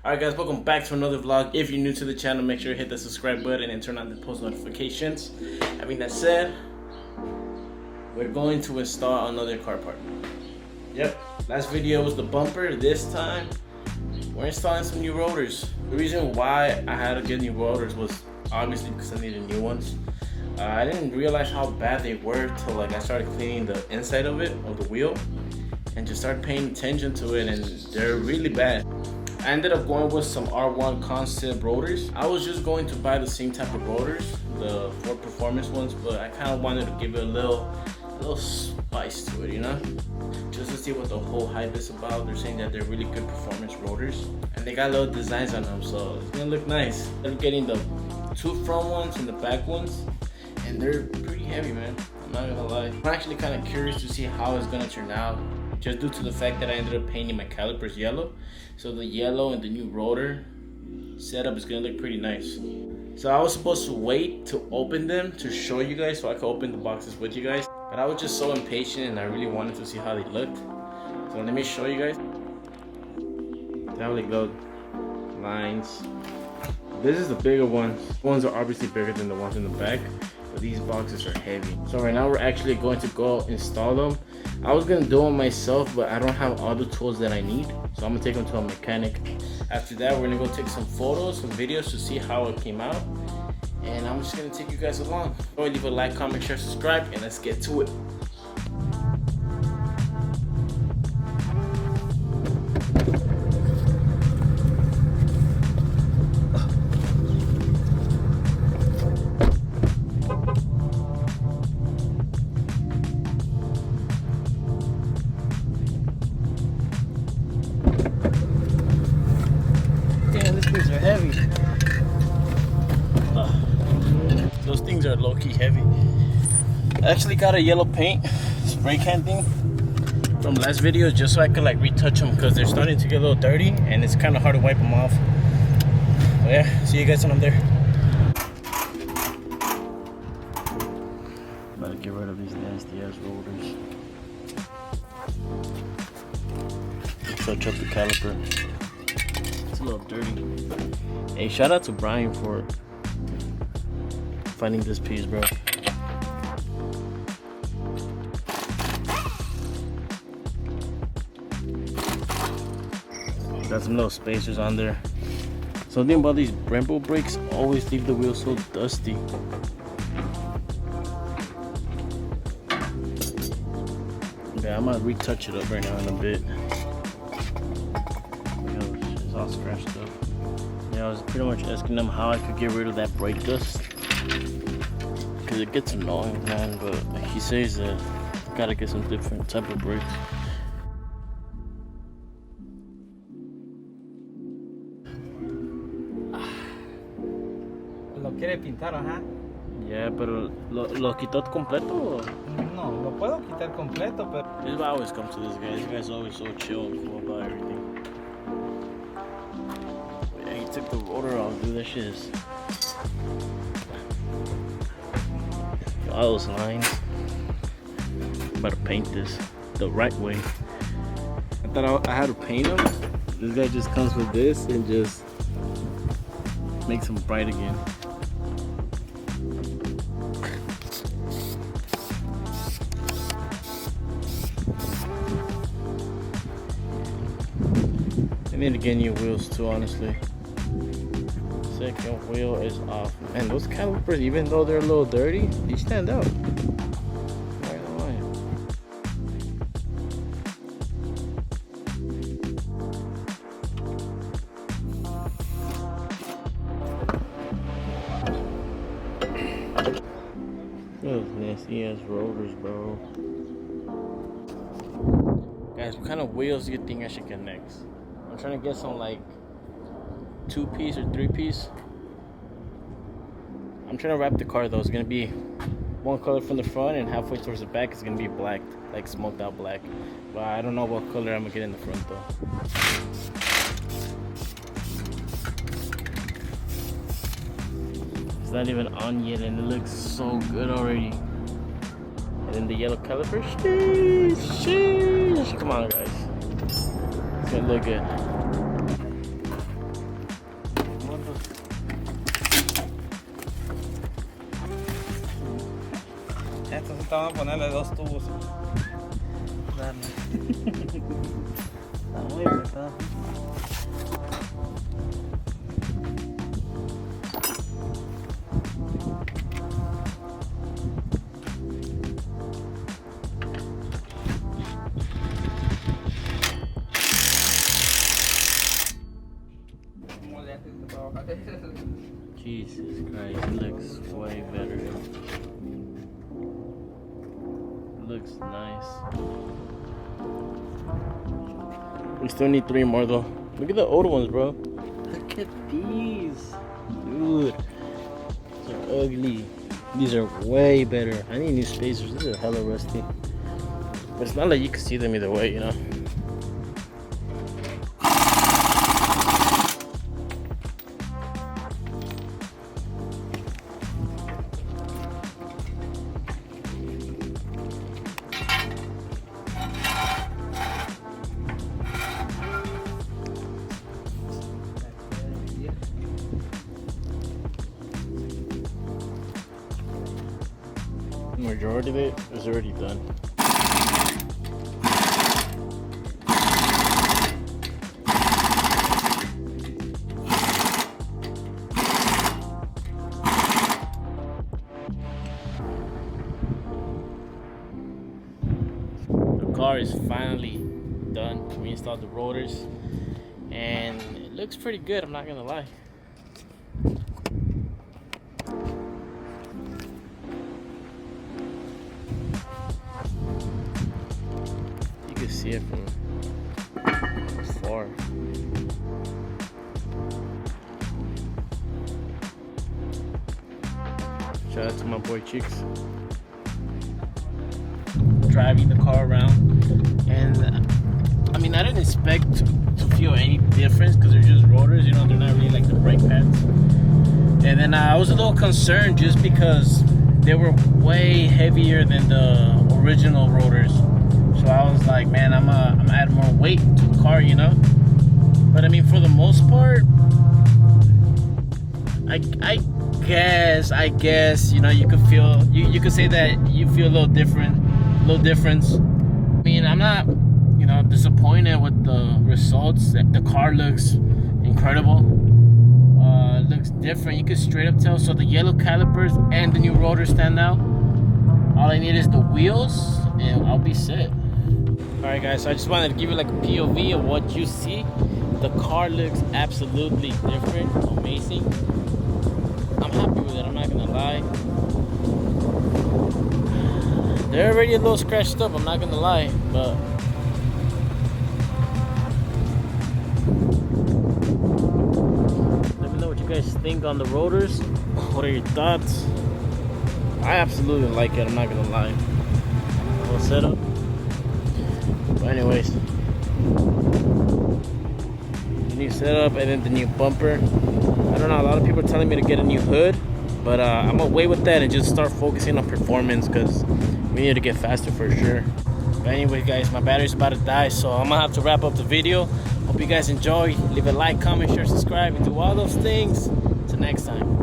Alright guys, welcome back to another vlog. If you're new to the channel, make sure to hit the subscribe button and turn on the post notifications. Having that said, we're going to install another car part. Yep, last video was the bumper. This time, we're installing some new rotors. The reason why I had to get new rotors was obviously because I needed new ones. I didn't realize how bad they were till I started cleaning the inside of the wheel, and just started paying attention to it, and they're really bad. I ended up going with some R1 concept rotors. I was just going to buy the same type of rotors, the Ford Performance ones, but I kind of wanted to give it a little spice to it, you know? Just to see what the whole hype is about. They're saying that they're really good performance rotors, and they got little designs on them, so it's gonna look nice. They're getting the two front ones and the back ones, and they're pretty heavy, man. I'm not gonna lie. I'm actually kind of curious to see how it's gonna turn out, just due to the fact that I ended up painting my calipers yellow. So the yellow and the new rotor setup is gonna look pretty nice. So I was supposed to wait to open them to show you guys, so I could open the boxes with you guys. But I was just so impatient and I really wanted to see how they looked. So let me show you guys. That's how they go. Lines. This is the bigger ones. The ones are obviously bigger than the ones in the back, but these boxes are heavy. So right now we're actually going to go install them. I was gonna do them myself, but I don't have all the tools that I need, so I'm gonna take them to a mechanic. After that, we're gonna go take some photos, some videos to see how it came out, and I'm just gonna take you guys along. Go leave a like, comment, share, subscribe, and let's get to it. These are heavy. Those things are low-key heavy. I actually got a yellow paint spray can thing from last video just so I could retouch them, because they're starting to get a little dirty and it's kind of hard to wipe them off. But yeah, see you guys when I'm there. About to get rid of these nasty ass rotors. Touch up the caliper. A little dirty. Hey, shout out to Brian for finding this piece, bro. Got some little spacers on there. Something about these Brembo brakes always leave the wheel so dusty. Okay, I'm gonna retouch it up right now in a bit. All scratched up. Yeah, I was pretty much asking them how I could get rid of that brake dust, because it gets annoying, man. But he says that gotta get some different type of brakes. ¿Lo quiere pintar, ajá? Yeah, pero lo quitó completo? No, lo puedo quitar completo, pero... This is why I always come to this guy. This guy's always so chill and cool about everything. He took the rotor off, dude. That shit is... All those lines. I'm about to paint this the right way. I thought I had to paint them. This guy just comes with this and just makes them bright again. I need to get new wheels too, honestly. Second wheel is off. And those calipers, even though they're a little dirty, they stand out. Not gonna lie. Those nasty ass rotors, bro. Guys, what kind of wheels do you think I should get next? I'm trying to get some 2-piece or 3-piece. I'm trying to wrap the car though. It's gonna be one color from the front, and halfway towards the back it's gonna be black, like smoked out black. But I don't know what color I'm gonna get in the front though. It's not even on yet and it looks so good already. And then the yellow caliper. Sheesh. Come on, guys. It's gonna look good. faltaban ponerle 2 tubos. Darle. Está muy apretado. Jesus Christ, it looks way better. Looks nice. We still need 3 more though. Look at the old ones, bro. Look at these. Dude. These are ugly. These are way better. I need new spacers. These are hella rusty. But it's not like you can see them either way, you know? Majority of it is already done. The car is finally done. We installed the rotors and it looks pretty good, I'm not gonna lie. See it from far. Shout out to my boy Chicks. Driving the car around, and I mean I didn't expect to feel any difference because they're just rotors, you know, they're not really like the brake pads. And then I was a little concerned just because they were way heavier than the original rotors. So I was like, man, I'm add more weight to the car, you know. But I mean, for the most part, I guess, you know, you could feel, you could say that you feel a little difference. I mean, I'm not, you know, disappointed with the results. The car looks incredible. It looks different. You could straight up tell. So the yellow calipers and the new rotors stand out. All I need is the wheels, and I'll be set. Alright guys, so I just wanted to give you like a POV of what you see. The car looks absolutely different, amazing. I'm happy with it, I'm not gonna lie. They're already a little scratched up, I'm not gonna lie, but let me know what you guys think on the rotors. What are your thoughts? I absolutely like it, I'm not gonna lie. Full setup. But anyways, the new setup and then the new bumper. I don't know, a lot of people are telling me to get a new hood, but I'm gonna wait with that and just start focusing on performance because we need to get faster for sure. But anyway guys, my battery's about to die, so I'm gonna have to wrap up the video. Hope you guys enjoy. Leave a like, comment, share, subscribe, and do all those things. Till next time.